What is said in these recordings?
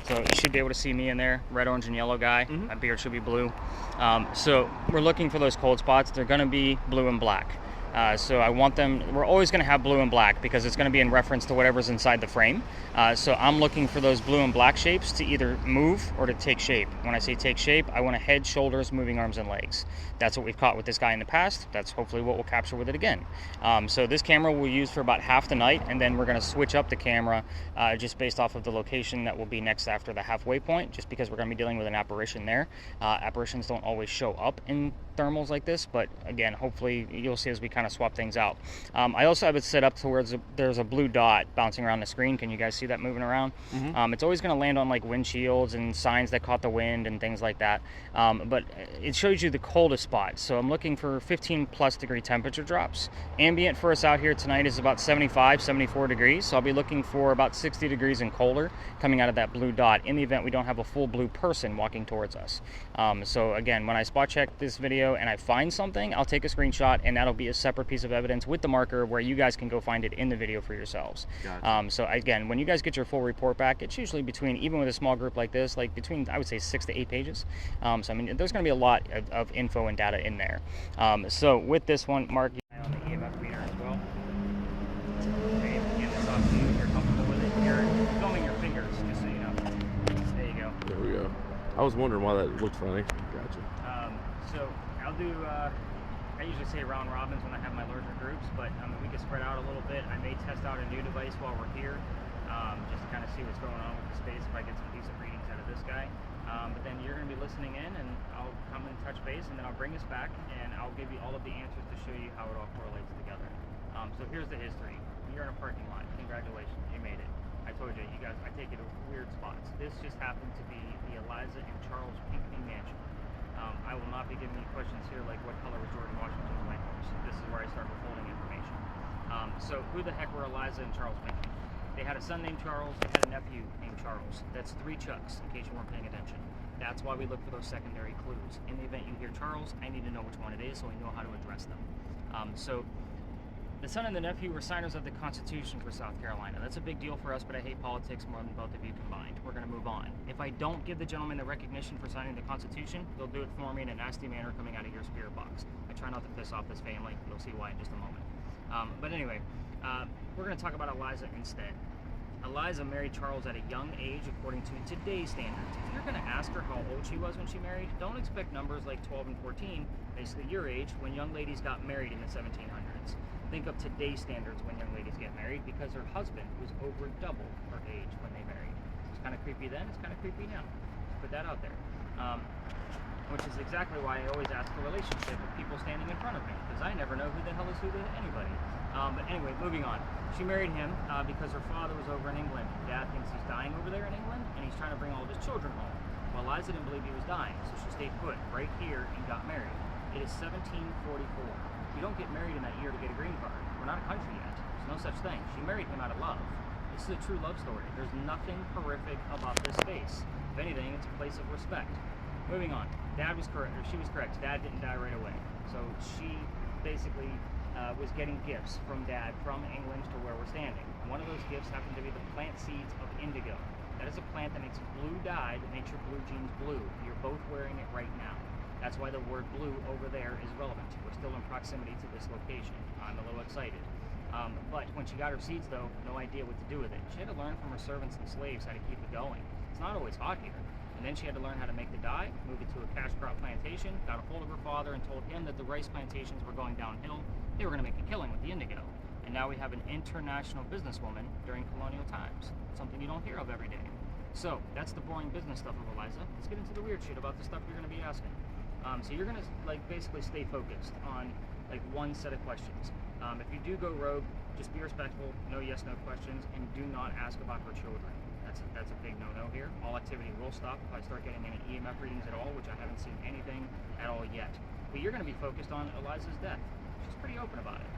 So you should be able to see me in there, red, orange, and yellow guy. My beard should be blue. So we're looking for those cold spots. They're going to be blue and black. So I want them, we're always going to have blue and black because it's going to be in reference to whatever's inside the frame. So I'm looking for those blue and black shapes to either move or to take shape. When I say take shape, I want a head, shoulders, moving arms, and legs. That's what we've caught with this guy in the past. That's hopefully what we'll capture with it again. So this camera we'll use for about half the night, and then we're going to switch up the camera just based off of the location that will be next after the halfway point, just because we're going to be dealing with an apparition there. Apparitions don't always show up in thermals like this, but again, hopefully you'll see as we kind of swap things out. I also have it set up to where there's a blue dot bouncing around the screen. Can you guys see that moving around? It's always going to land on like windshields and signs that caught the wind and things like that, but it shows you the coldest spot. So I'm looking for 15 plus degree temperature drops. Ambient for us out here tonight is about 75, 74 degrees, so I'll be looking for about 60 degrees and colder coming out of that blue dot in the event we don't have a full blue person walking towards us. So again, when I spot check this video and I find something, I'll take a screenshot, and that'll be a separate piece of evidence with the marker where you guys can go find it in the video for yourselves. Gotcha. So again, when you guys get your full report back, it's usually between, even with a small group like this, like between, I would say, 6 to 8 pages. So I mean, there's going to be a lot of info and data in there. So with this one, Mark, on the EMF reader as well. Okay, get this off to you. You're comfortable with it. You're filming your fingers, just so you know. There you go. There we go. I was wondering why that looked funny. Gotcha. So I'll do, I usually say round robins when I have my larger groups, but I mean, we can spread out a little bit. I may test out a new device while we're here, just to kind of see what's going on with the space, if I get some decent readings out of this guy. But then you're going to be listening in, and I'll come and touch base, and then I'll bring us back, and I'll give you all of the answers to show you how it all correlates together. So here's the history. You're in a parking lot. Congratulations, you made it. I told you, you guys, I take you to weird spots. This just happened to be the Eliza and Charles Pinckney mansion. I will not be giving you questions here like what color was George Washington's white horse. This is where I start withholding information. So who the heck were Eliza and Charles Pinckney? They had a son named Charles, they had a nephew named Charles. That's 3 Chucks, in case you weren't paying attention. That's why we look for those secondary clues. In the event you hear Charles, I need to know which one it is so we know how to address them. So the son and the nephew were signers of the Constitution for South Carolina. That's a big deal for us, but I hate politics more than both of you combined. We're going to move on. If I don't give the gentleman the recognition for signing the Constitution, they'll do it for me in a nasty manner coming out of your spirit box. I try not to piss off this family. You'll see why in just a moment. But anyway, we're going to talk about Eliza instead. Eliza married Charles at a young age according to today's standards. If you're going to ask her how old she was when she married, don't expect numbers like 12 and 14, basically your age, when young ladies got married in the 1700s. Think of today's standards when young ladies get married, because her husband was over double her age when they married. It's kind of creepy then, it's kind of creepy now. Just put that out there. Which is exactly why I always ask for a relationship with people standing in front of me, because I never know who the hell is who to anybody. But anyway, moving on. She married him because her father was over in England. Dad thinks he's dying over there in England, and he's trying to bring all of his children home. Well, Eliza didn't believe he was dying, so she stayed put right here and got married. It is 1744. You don't get married in that year to get a green card. We're not a country yet. There's no such thing. She married him out of love. This is a true love story. There's nothing horrific about this space. If anything, it's a place of respect. Moving on. Dad was correct, or she was correct. Dad didn't die right away. So she basically was getting gifts from Dad from England to where we're standing. One of those gifts happened to be the plant seeds of indigo. That is a plant that makes blue dye that makes your blue jeans blue. You're both wearing it right now. That's why the word blue over there is relevant. We're still in proximity to this location. I'm a little excited. But when she got her seeds, though, no idea what to do with it. She had to learn from her servants and slaves how to keep it going. It's not always hot here. And then she had to learn how to make the dye, move it to a cash crop plantation, got a hold of her father and told him that the rice plantations were going downhill. They were going to make a killing with the indigo. And now we have an international businesswoman during colonial times. Something you don't hear of every day. So, that's the boring business stuff of Eliza. Let's get into the weird shit about the stuff you're going to be asking. So you're going to basically stay focused on one set of questions. If you do go rogue, just be respectful, no yes, no questions, and do not ask about her children. That's a big no-no here. All activity will stop if I start getting any EMF readings at all, which I haven't seen anything at all yet. But you're going to be focused on Eliza's death. She's pretty open about it.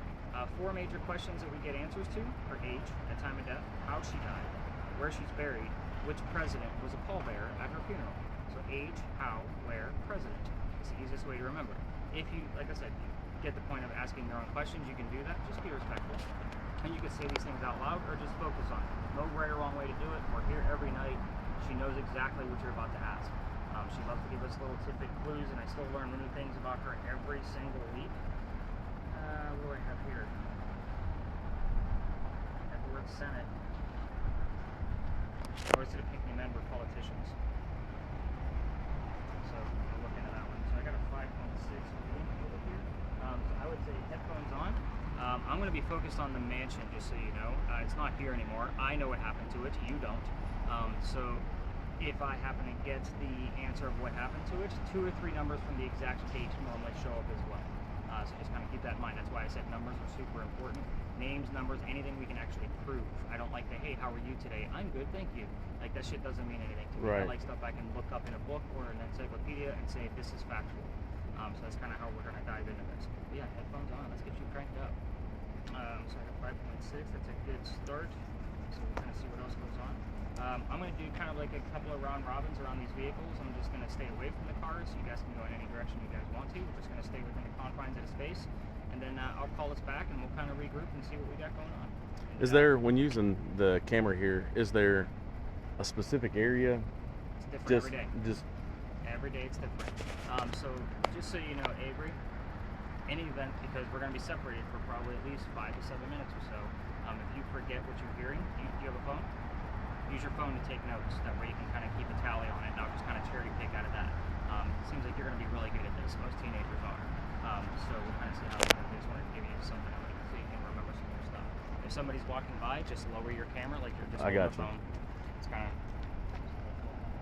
4 major questions that we get answers to: her age, at time of death, how she died, where she's buried, which president was a pallbearer at her funeral. So age, how, where, president. It's the easiest way to remember. If you, like I said, get the point of asking your own questions, you can do that. Just be respectful. And you can say these things out loud or just focus on it. No right or wrong way to do it. We're here every night. She knows knows exactly what you're about to ask. She loves to give us little tidbit clues, and I still learn new things about her every single week. What do I have here? At the word Senate. I always did a Pinckney men were politicians. So I'll look into that one. So I got a 5.6 over here. So I would say headphones on. I'm going to be focused on the mansion, just so you know. It's not here anymore. I know what happened to it. You don't. So if I happen to get the answer of what happened to it, 2 or 3 numbers from the exact date normally show up as well. So just kind of keep that in mind. That's why I said numbers are super important. Names, numbers, anything we can actually prove. I don't like the, hey, how are you today? I'm good, thank you. Like, that shit doesn't mean anything to me. Right. I like stuff I can look up in a book or an encyclopedia and say, this is factual. So that's kind of how we're going to dive into this. But yeah, headphones on. Let's get you cranked up. So I got 5.6. That's a good start. So we'll kind of see what else goes on. I'm going to do kind of like a couple of round robins around these vehicles. I'm just going to stay away from the cars, so you guys can go in any direction you guys want to. We're just going to stay within the confines of the space, and then I'll call us back, and we'll kind of regroup and see what we got going on. And, Is there, when using the camera here, is there a specific area? It's different every day. Just Every day it's different. So just so you know, Avery, any event, because we're going to be separated for probably at least 5 to 7 minutes or so. If you forget what you're hearing, do you have a phone? Use your phone to take notes. That way you can kind of keep a tally on it, and I'll just kind of cherry pick out of that. It seems like you're going to be really good at this. Most teenagers are. So we'll kind of see how it goes. I just wanted to give you something so you can remember some of your stuff. If somebody's walking by, just lower your camera like you're just holding a phone. It's kind of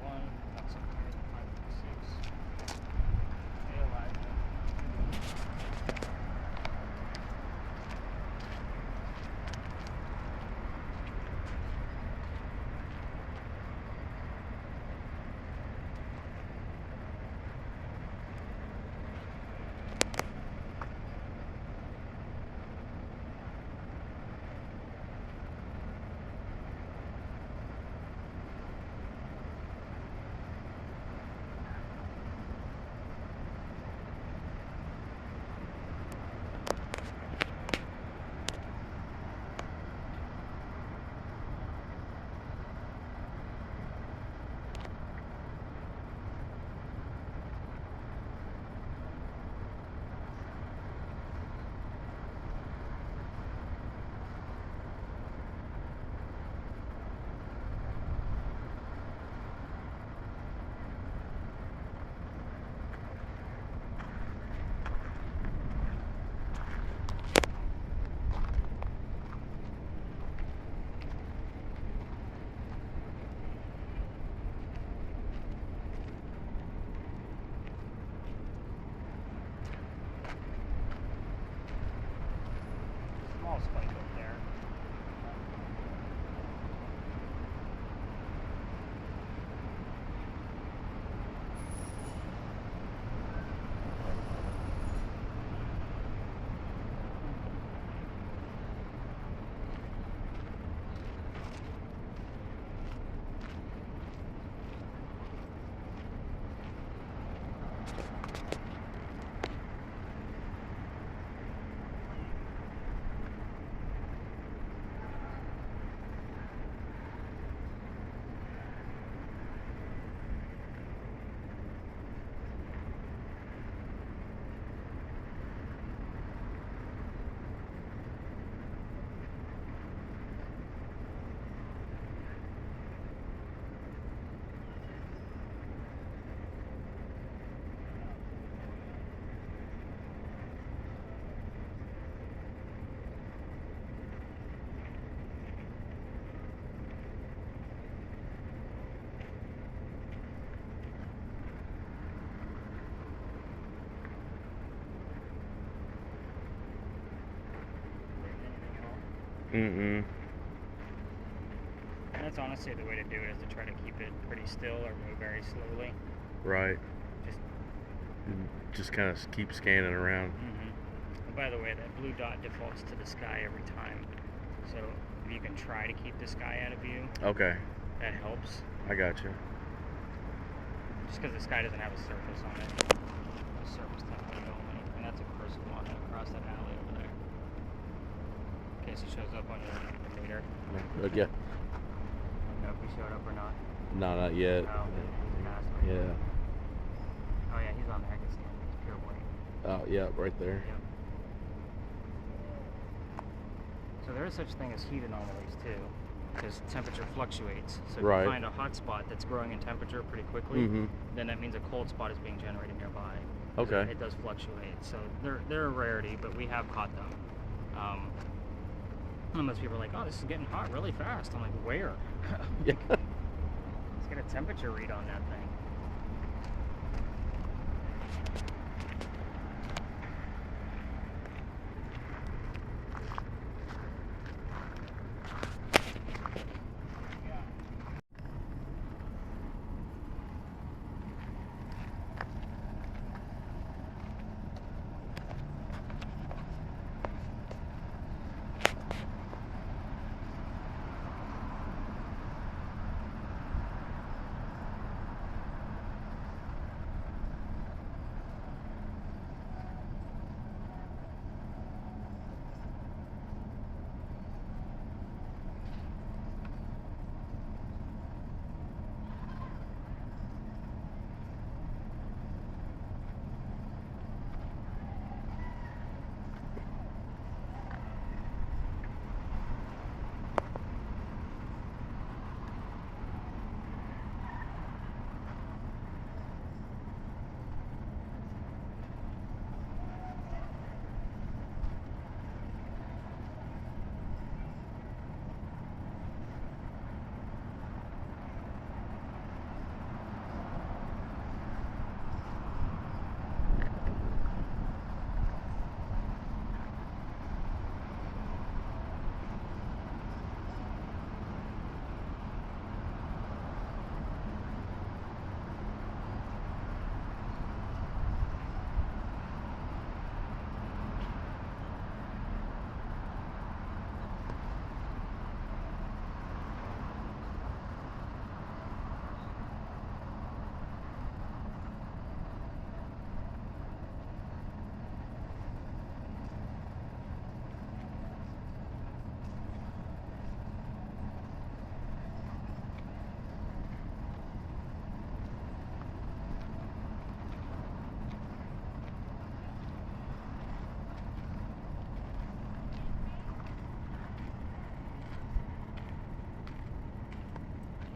1, got something here, 5, 6. Hey, Elijah. Small spike up there. Mm-mm. And that's honestly the way to do it, is to try to keep it pretty still or move very slowly. Right. Just Just kind of keep scanning around. And by the way, that blue dot defaults to the sky every time. So if you can try to keep the sky out of view, Okay. that helps. I got you. Just because the sky doesn't have a surface on it. A surface template only. And that's a person walking across that alley over there. In case he shows up on your meter. Yeah. I don't know if he showed up or not. No, not yet. Oh, he's passed already. Yeah. Oh yeah, he's on there. I can see him. He's pure white. Oh, yeah, right there. Yep. So there is such a thing as heat anomalies too, because temperature fluctuates. So if Right. you find a hot spot that's growing in temperature pretty quickly, Mhm. then that means a cold spot is being generated nearby. 'Cause Okay. It does fluctuate. So they're a rarity, but we have caught them. And most people are like, "Oh, this is getting hot really fast." I'm like, "Where?" Yeah. Let's get a temperature read on that thing.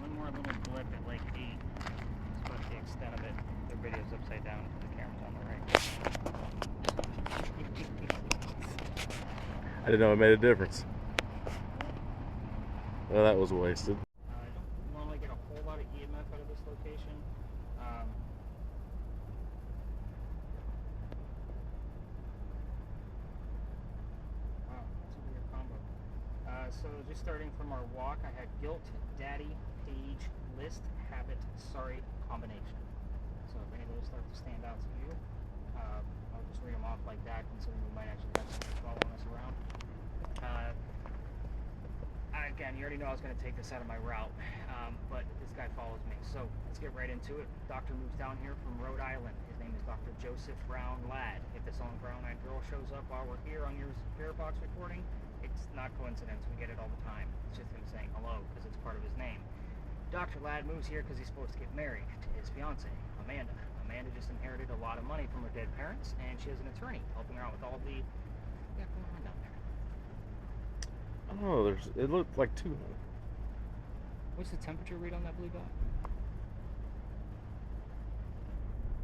One more little blip at Lake 8. That's about the extent of it. The video's upside down. The camera's on the right. I didn't know it made a difference. Well, that was wasted. I don't normally get a whole lot of EMF out of this location. Wow, that's a weird combo. So just starting from our walk, I had guilt, daddy, page, list, habit, sorry combination. So if any of those start to stand out to you, I'll just read them off like that, considering we might actually have somebody following us around. Again, you already know I was going to take this out of my route, but this guy follows me. So let's get right into it. Doctor moves down here from Rhode Island. His name is Dr. Joseph Brown Ladd. If this own brown-eyed girl shows up while we're here on your spirit box recording, it's not coincidence. We get it all the time. It's just him saying hello because it's part of his name. Dr. Ladd moves here because he's supposed to get married to his fiance, Amanda. Amanda just inherited a lot of money from her dead parents, and she has an attorney helping her out with all the going on down there. Oh, it looked like 200. What's the temperature read on that blue dot?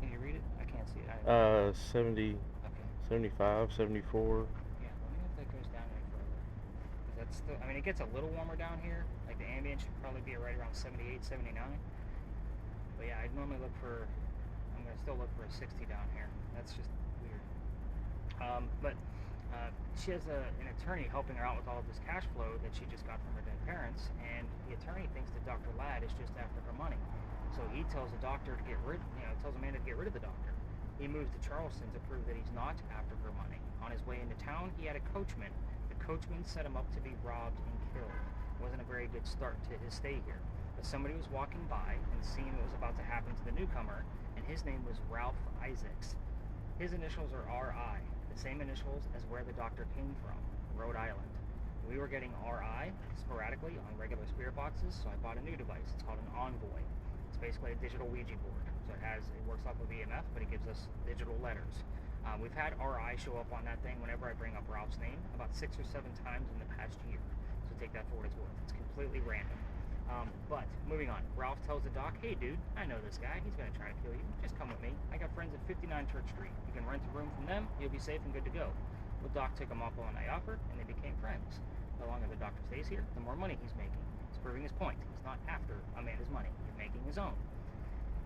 Can you read it? I can't see it. 70, Okay. 75, 74. Yeah, let me know if that goes down any further. 'Cause that's still, I mean, it gets a little warmer down here. Like the ambient should probably be right around 78, 79. But yeah, I'd normally look for, I'm going to still look for a 60 down here. That's just weird. But she has an attorney helping her out with all of this cash flow that she just got from her dead parents, and the attorney thinks that Dr. Ladd is just after her money. So he tells the doctor to tells Amanda to get rid of the doctor. He moves to Charleston to prove that he's not after her money. On his way into town, he had a coachman. The coachman set him up to be robbed and killed. It wasn't a very good start to his stay here. But somebody was walking by and seeing what was about to happen to the newcomer, and his name was Ralph Isaacs. His initials are RI, the same initials as where the doctor came from, Rhode Island. We were getting RI sporadically on regular spirit boxes, so I bought a new device. It's called an Envoy. It's basically a digital Ouija board. So it works off of EMF, but it gives us digital letters. We've had RI show up on that thing whenever I bring up Ralph's name about 6 or 7 times in the past year. So take that for what it's worth. It's completely random. But moving on, Ralph tells the doc, "Hey dude, I know this guy. He's going to try to kill you. Just come with me. I got friends at 59 Church Street. You can rent a room from them. You'll be safe and good to go." Well, Doc took him up on I offered, and they became friends. The longer the doctor stays here, the more money he's making. He's proving his point. He's not after Amanda's money. He's making his own.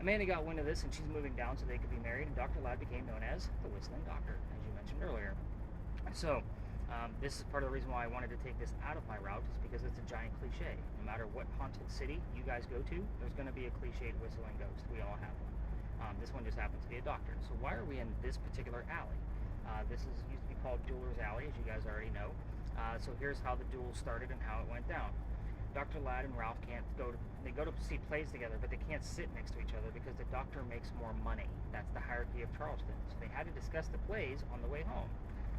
Amanda got wind of this, and she's moving down so they could be married, and Dr. Ladd became known as the Whistling Doctor, as you mentioned earlier. So, this is part of the reason why I wanted to take this out of my route, is because it's a giant cliche. No matter what haunted city you guys go to, there's going to be a cliched whistling ghost. We all have one. This one just happens to be a doctor. So why are we in this particular alley? This used to be called Dueler's Alley, as you guys already know. So here's how the duel started and how it went down. Dr. Ladd and Ralph they go to see plays together, but they can't sit next to each other because the doctor makes more money. That's the hierarchy of Charleston. So they had to discuss the plays on the way home.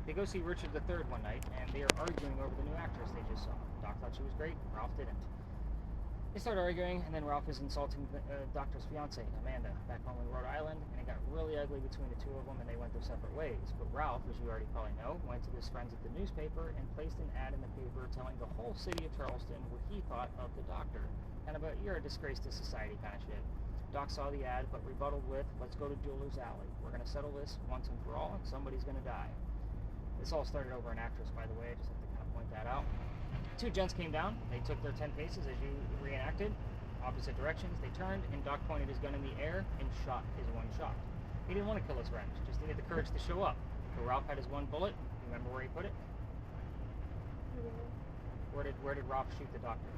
They go see Richard III one night, and they are arguing over the new actress they just saw. Doc thought she was great, Ralph didn't. They start arguing, and then Ralph is insulting the doctor's fiancée, Amanda, back home in Rhode Island, and it got really ugly between the two of them, and they went their separate ways. But Ralph, as you already probably know, went to his friends at the newspaper and placed an ad in the paper telling the whole city of Charleston what he thought of the doctor. Kind of a, "you're a disgrace to society" kind of shit. Doc saw the ad, but rebutted with, "let's go to Dueler's Alley. We're going to settle this once and for all, and somebody's going to die." This all started over an actress, by the way. I just have to kind of point that out. 2 gents came down. They took their 10 paces as you reenacted. Opposite directions. They turned, and Doc pointed his gun in the air and shot his one shot. He didn't want to kill his friend, just needed the courage to show up. So Ralph had his one bullet. You remember where he put it? Where did Ralph shoot the doctor?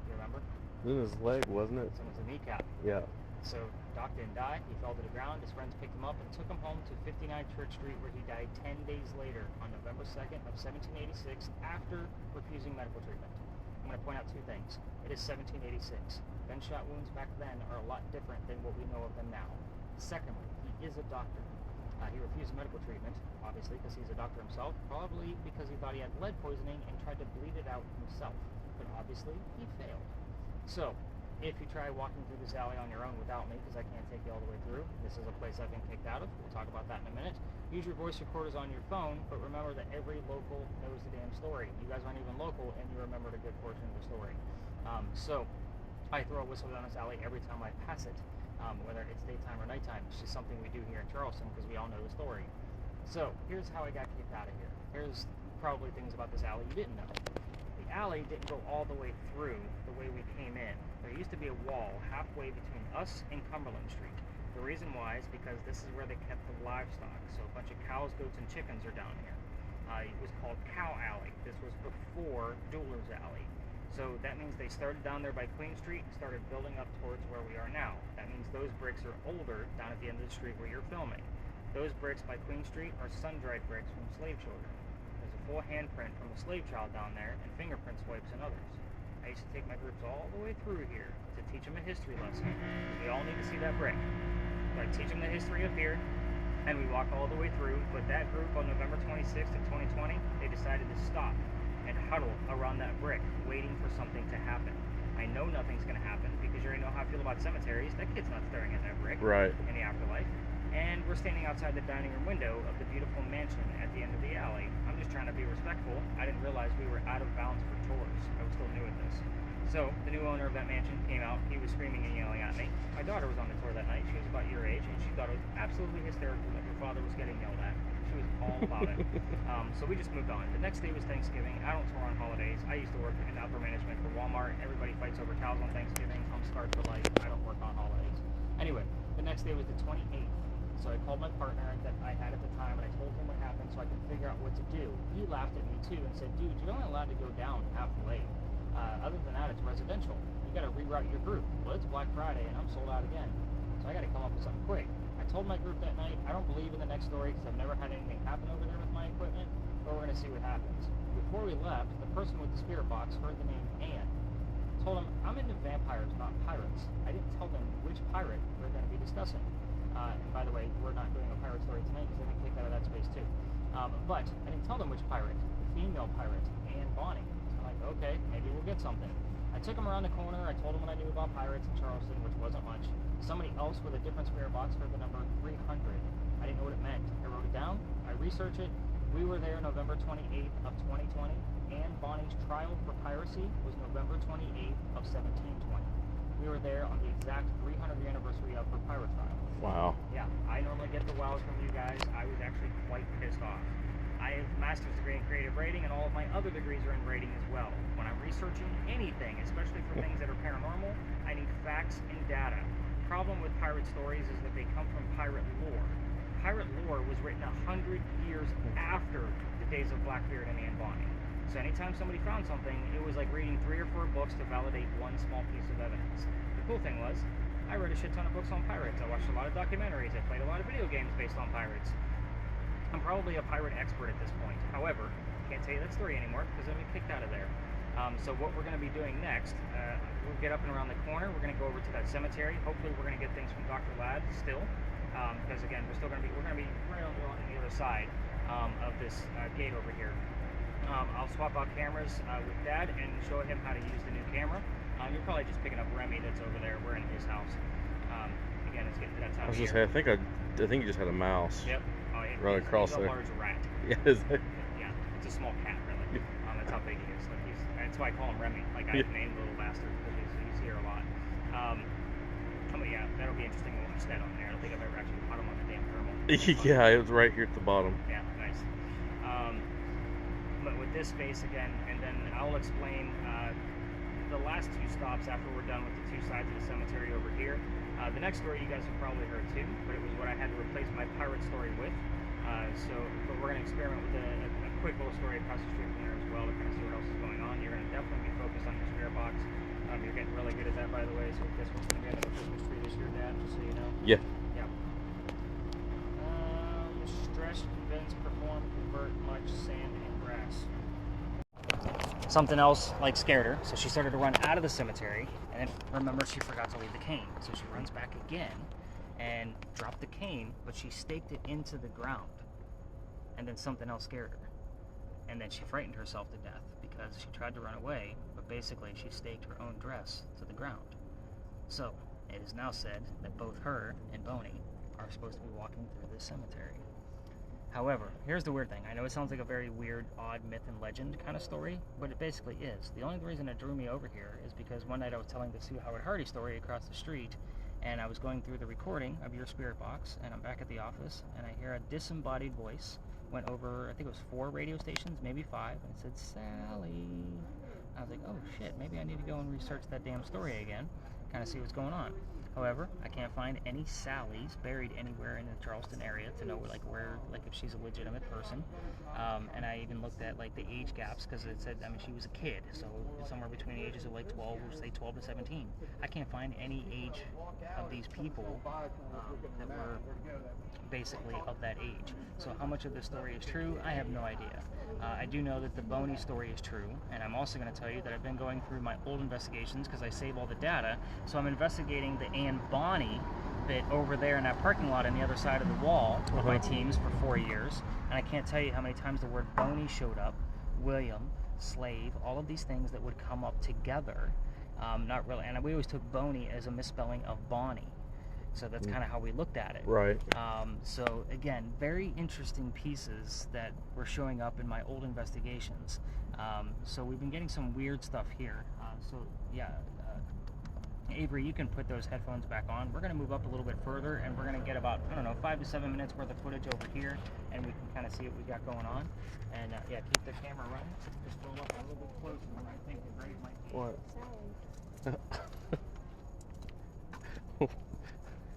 You remember? In his leg, wasn't it? So it was a kneecap. Yeah. So Doc didn't die. He fell to the ground. His friends picked him up and took him home to 59 Church Street, where he died 10 days later on November 2nd of 1786 after refusing medical treatment. I'm going to point out 2 things. It is 1786. Gunshot wounds back then are a lot different than what we know of them now. Secondly, he is a doctor. He refused medical treatment, obviously, because he's a doctor himself, probably because he thought he had lead poisoning and tried to bleed it out himself. But obviously, he failed. So, if you try walking through this alley on your own without me, because I can't take you all the way through, this is a place I've been kicked out of. We'll talk about that in a minute. Use your voice recorders on your phone, but remember that every local knows the damn story. You guys aren't even local, and you remembered a good portion of the story. So, I throw a whistle down this alley every time I pass it, whether it's daytime or nighttime. It's just something we do here in Charleston, because we all know the story. So, here's how I got kicked out of here. Here's probably things about this alley you didn't know. The alley didn't go all the way through the way we came in. There used to be a wall halfway between us and Cumberland Street. The reason why is because this is where they kept the livestock. So a bunch of cows, goats, and chickens are down here. It was called Cow Alley. This was before Dueler's Alley. So that means they started down there by Queen Street and started building up towards where we are now. That means those bricks are older down at the end of the street where you're filming. Those bricks by Queen Street are sun-dried bricks from slave children. There's a full handprint from a slave child down there, and fingerprint swipes and others. I used to take my groups all the way through here to teach them a history lesson. We all need to see that brick. So I teach them the history of here, and we walk all the way through. But that group on November 26th of 2020, they decided to stop and huddle around that brick, waiting for something to happen. I know nothing's going to happen because you already know how I feel about cemeteries. That kid's not staring at that brick in the afterlife. And we're standing outside the dining room window of the beautiful mansion at the end of the alley. I'm just trying to be respectful. I didn't realize we were out of bounds for tours. I was still new at this. So the new owner of that mansion came out. He was screaming and yelling at me. My daughter was on the tour that night. She was about your age, and she thought it was absolutely hysterical that her father was getting yelled at. She was all about it. So we just moved on. The next day was Thanksgiving. I don't tour on holidays. I used to work in outdoor management for Walmart. Everybody fights over cows on Thanksgiving. I'm scarred for life. I don't work on holidays. Anyway, the next day was the 28th. So I called my partner that I had at the time, and I told him what happened so I could figure out what to do. He laughed at me too and said, "Dude, you're only allowed to go down halfway. Other than that, it's residential. You got to reroute your group." Well, it's Black Friday, and I'm sold out again. So I got to come up with something quick. I told my group that night, I don't believe in the next story because I've never had anything happen over there with my equipment, but we're going to see what happens. Before we left, the person with the spirit box heard the name Anne. I told him, I'm into vampires, not pirates. I didn't tell them which pirate we're going to be discussing. And by the way, we're not doing a pirate story tonight because they got kicked out of that space too. But I didn't tell them which pirate. The female pirate, Anne Bonny. like, okay, maybe we'll get something. I took him around the corner. I told him what I knew about pirates in Charleston, which wasn't much. Somebody else with a different spirit box heard the number 300. I didn't know what it meant. I wrote it down. I researched it. We were there November 28th of 2020. Anne Bonny's trial for piracy was November 28th of 1720. We were there on the exact 300th anniversary of her pirate trial. Wow. Yeah, I normally get the wows from you guys. I was actually quite pissed off. I have a master's degree in creative writing, and all of my other degrees are in writing as well. When I'm researching anything, especially for things that are paranormal, I need facts and data. The problem with pirate stories is that they come from pirate lore. Pirate lore was written 100 years after the days of Blackbeard and Anne Bonny. So anytime somebody found something, it was like reading 3 or 4 books to validate one small piece of evidence. The cool thing was, I read a shit ton of books on pirates. I watched a lot of documentaries. I played a lot of video games based on pirates. I'm probably a pirate expert at this point. However, can't tell you that story anymore because I've been kicked out of there. So what we're going to be doing next, we'll get up and around the corner. We're going to go over to that cemetery. Hopefully, we're going to get things from Dr. Ladd still, because again, we're going to be right on the other side of this gate over here. I'll swap out cameras with Dad and show him how to use the new camera. You're probably just picking up Remy that's over there. We're in his house. Again, it's getting to that time of year. I think you just had a mouse. Yep. Run across he's there. a large rat. Yeah, is it? Yeah, it's a small cat, really. That's how big he is. Like that's why I call him Remy. Like I named the little bastard because he's here a lot. But yeah, that'll be interesting to watch that on there. I don't think I've ever actually caught him on the damn thermal. Yeah, it was right here at the bottom. Yeah, nice. But with this space again, and then I'll explain the last 2 stops after we're done with the 2 sides of the cemetery over here. The next story you guys have probably heard too, but it was what I had to replace my pirate story with. But we're going to experiment with a quick little story across the street from there as well to kind of see what else is going on. You're going to definitely be focused on your spirit box. You're getting really good at that, by the way. So this one's going to be another Christmas tree this year, Dad, just so you know. Yeah. Yeah. Stretch, convince, perform, convert, much sand and grass. Something else like scared her, so she started to run out of the cemetery, and then remember she forgot to leave the cane, so she runs back again and dropped the cane, but she staked it into the ground, and then something else scared her, and then she frightened herself to death because she tried to run away, but basically she staked her own dress to the ground. So it is now said that both her and Boney are supposed to be walking through this cemetery. However, here's the weird thing. I know it sounds like a very weird, odd myth and legend kind of story, but it basically is. The only reason it drew me over here is because one night I was telling the Sue Howard Hardy story across the street, and I was going through the recording of your spirit box, and I'm back at the office, and I hear a disembodied voice went over, I think it was 4 radio stations, maybe 5, and it said, Sally. I was like, oh shit, maybe I need to go and research that damn story again, kind of see what's going on. However, I can't find any Sallys buried anywhere in the Charleston area to know like where, like if she's a legitimate person. And I even looked at like the age gaps because it said, I mean, she was a kid, so somewhere between the ages of like 12, or say 12 to 17. I can't find any age of these people that were basically of that age. So how much of this story is true, I have no idea. I do know that the Boney story is true, and I'm also going to tell you that I've been going through my old investigations because I save all the data, so I'm investigating the Anne Bonny bit over there in that parking lot on the other side of the wall with my teams for 4 years, and I can't tell you how many times the word Boney showed up, William, slave, all of these things that would come up together, not really, and we always took Boney as a misspelling of Bonnie. So that's kind of how we looked at it. Right. So again, very interesting pieces that were showing up in my old investigations. So we've been getting some weird stuff here. So yeah, Avery, you can put those headphones back on. We're going to move up a little bit further, and we're going to get about, I don't know, 5 to 7 minutes worth of footage over here, and we can kind of see what we got going on. And yeah, keep the camera running. Just roll up a little bit closer than I think the grave might be. What?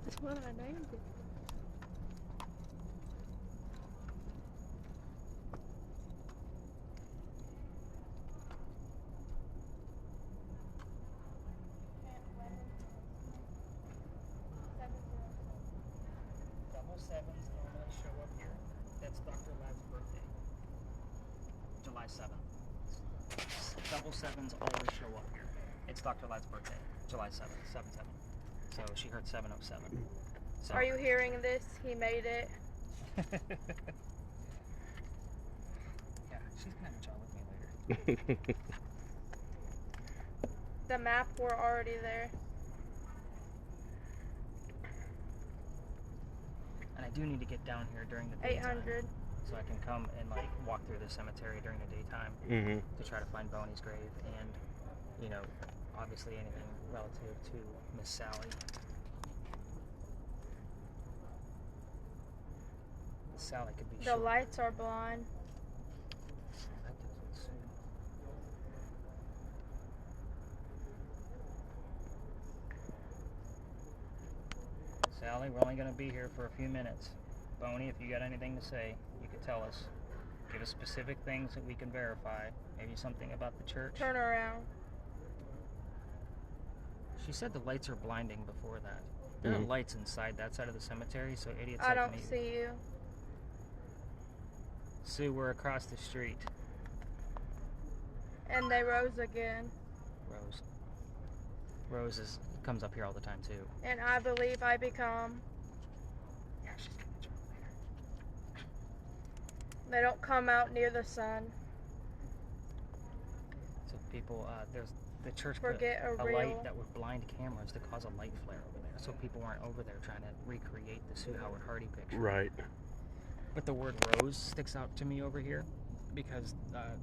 That's what I named it. Double sevens normally show up here. That's Dr. Ladd's birthday. July 7th. Double sevens always show up here. It's Dr. Ladd's birthday. July 7th. 7-7. So she heard 707. So. Are you hearing this? He made it. Yeah, she's gonna have a child with me later. The map were already there. And I do need to get down here during the daytime. 800. So I can come and like walk through the cemetery during the daytime Mm-hmm. to try to find Boney's grave and, you know, obviously anything relative to Miss Sally. Miss Sally could be The short. lights are blind. That doesn't suit. Sally, we're only going to be here for a few minutes. Boney, if you got anything to say, you could tell us. Give us specific things that we can verify. Maybe something about the church. Turn around. She said the lights are blinding before that. There are lights inside that side of the cemetery, so idiots I like don't me. see you. Sue, we're across the street. And they rose again. Rose. Rose comes up here all the time too. And I believe I become. Yeah, she's gonna join later. They don't come out near the sun. So people, there's the church Forget put a a real. light that would blind cameras to cause a light flare over there, so people weren't over there trying to recreate the Sue Howard Hardy picture. Right. But the word Rose sticks out to me over here because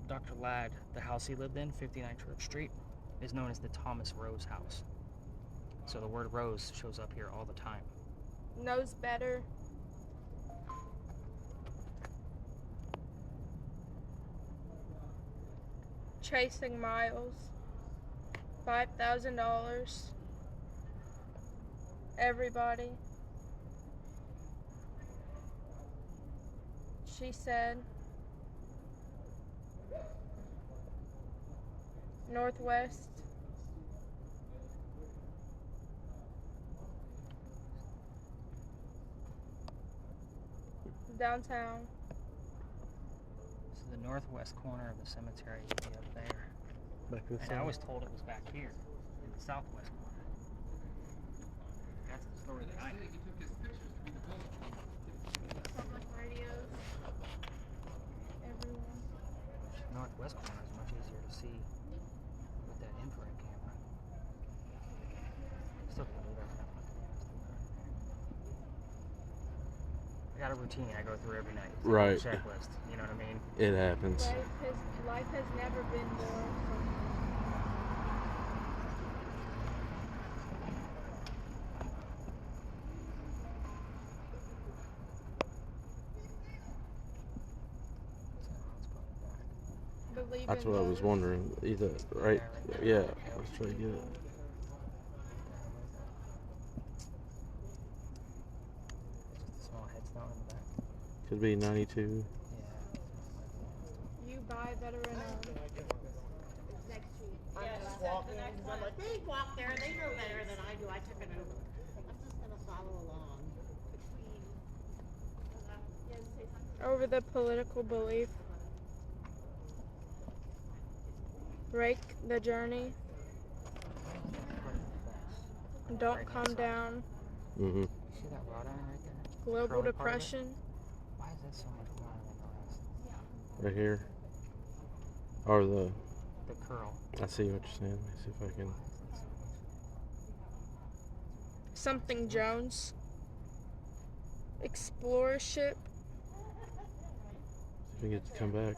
Dr. Ladd, the house he lived in, 59 Church Street, is known as the Thomas Rose house. So the word Rose shows up here all the time. Knows better. Chasing Miles. $5,000. Everybody. She said. Northwest. Downtown. So the northwest corner of the cemetery would be up there. Back this And I was told it was back here in the southwest corner. That's the story that I heard. Public radios. Everyone. Northwest corner is much easier to see with that infrared camera. Still can do that. I got a routine I go through every night. It's like a Right. checklist. You know what I mean? It happens. Life has never been more. Believe That's in what I was those. wondering. Either right? Yeah. Let's try to get it. Just a small headstone in the back. Could be 92. You buy veteran owned. I'm just walking. I'm like, they walk there. They know better than I do. I took an Uber. I'm just gonna follow along. Over the political belief. Break the journey. Don't Right come hand side. down. Mm-hmm. See that wrought iron right there? Global Curly part of it? depression. Why is that so much wider than the rest? Right here. Or the. The curl. I see what you're saying. Let me see if I can. Something Jones. Explorership. See if we get to come back.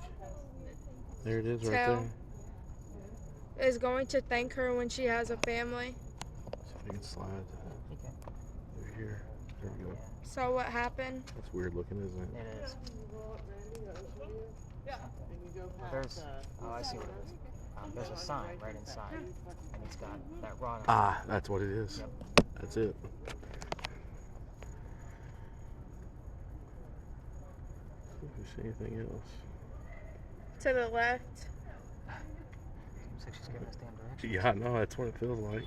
There it is, right Tell. there. Is going to thank her when she has a family. See if I can slide Okay. over here. There we go. So what happened? That's weird looking, isn't it? It is. Yeah. And you go past, There's. Oh, I see what it is. There's a sign right inside, and it's got that wrought iron. Ah, that's what it is. Yep. That's it. See if we see anything else. To the left. Seems like she's giving us damn direction. Yeah, I know. That's what it feels like.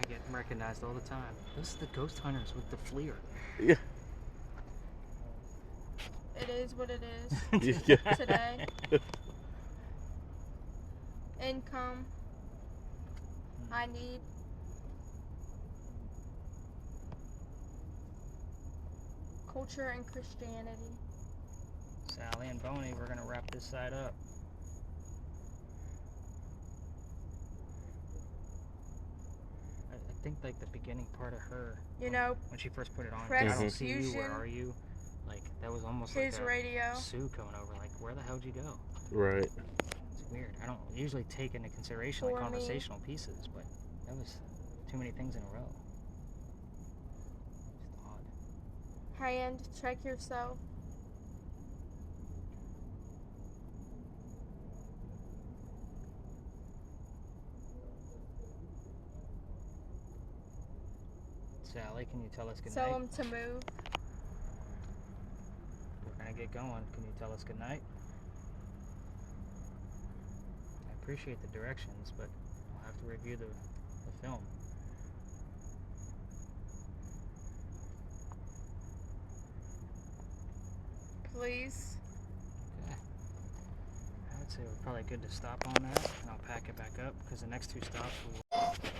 I get recognized all the time. This is the ghost hunters with the FLIR. Yeah. It is what it is. Yeah. Today. Income. I need. culture and Christianity. Sally and Boney, we're gonna wrap this side up. I think like the beginning part of her, You know, when she first put it on, Press like, I don't see you, where fusion. are you? Like that was almost his like a radio. Sue coming over, like where the hell did you go? Right. It's weird. I don't usually take into consideration like For me. conversational pieces, but that was too many things in a row. Just odd. Hand, check yourself. Sally, can you tell us good Tell night? him to move. We're gonna get going. Can you tell us good night? I appreciate the directions, but I'll have to review the film. Please. Okay. I would say we're probably good to stop on that, and I'll pack it back up because the next two stops we will